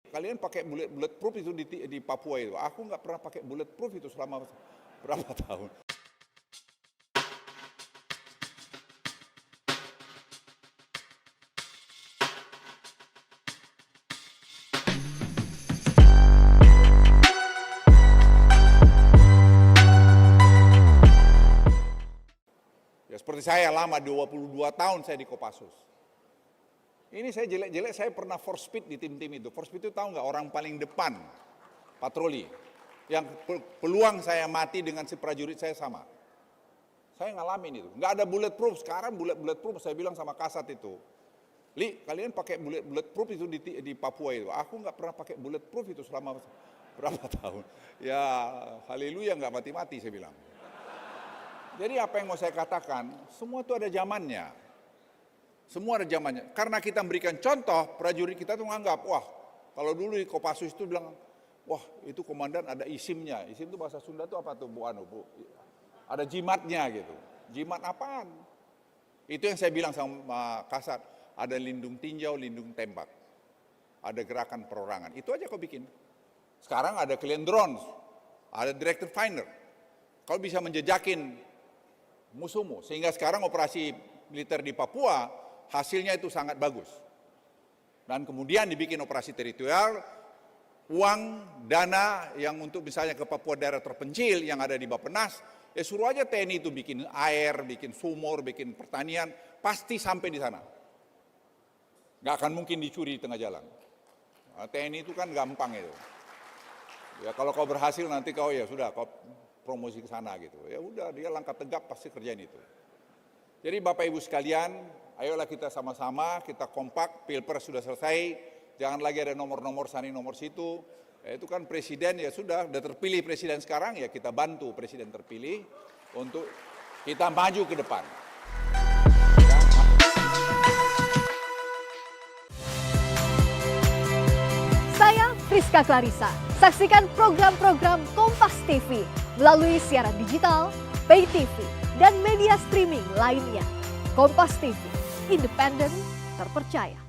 Kalian pakai bulletproof itu di Papua itu. Aku nggak pernah pakai bulletproof itu selama berapa tahun. Ya seperti saya lama 22 tahun saya di Kopassus. Ini saya jelek-jelek, saya pernah force speed di tim-tim itu. Force speed itu tahu nggak, orang paling depan patroli. Yang peluang saya mati dengan si prajurit saya sama. Saya ngalamin itu. Nggak ada bulletproof, sekarang bulletproof saya bilang sama Kasat itu. Li, kalian pakai bulletproof itu di Papua itu. Aku nggak pernah pakai bulletproof itu selama berapa tahun. Ya haleluya, nggak mati-mati saya bilang. Jadi apa yang mau saya katakan, semua itu ada zamannya. Semua ada zamannya. Karena kita memberikan contoh, prajurit kita tuh menganggap, wah kalau dulu di Kopassus itu bilang, wah itu komandan ada isimnya. Isim itu bahasa Sunda itu apa tuh Bu Anu? Bu? Ada jimatnya gitu. Jimat apaan? Itu yang saya bilang sama Kasat, ada lindung tinjau, lindung tembak. Ada gerakan perorangan. Itu aja kau bikin. Sekarang ada kalian drones, ada director finder. Kau bisa menjejakin musuhmu. Sehingga sekarang operasi militer di Papua, hasilnya itu sangat bagus. Dan kemudian dibikin operasi teritorial, uang, dana yang untuk misalnya ke Papua daerah terpencil yang ada di Bappenas, ya suruh aja TNI itu bikin air, bikin sumur, bikin pertanian, pasti sampai di sana. Nggak akan mungkin dicuri di tengah jalan. Nah, TNI itu kan gampang itu. Ya kalau kau berhasil nanti kau ya sudah, kau promosi ke sana gitu. Ya udah, dia langkah tegap pasti kerjain itu. Jadi Bapak Ibu sekalian, ayolah kita sama-sama, kita kompak, Pilpres sudah selesai, jangan lagi ada nomor-nomor sana, nomor situ. Ya, itu kan presiden ya sudah terpilih presiden sekarang, ya kita bantu presiden terpilih untuk kita maju ke depan. Saya Friska Clarissa. Saksikan program-program Kompas TV melalui siaran digital, pay TV, dan media streaming lainnya. Kompas TV, independen, terpercaya.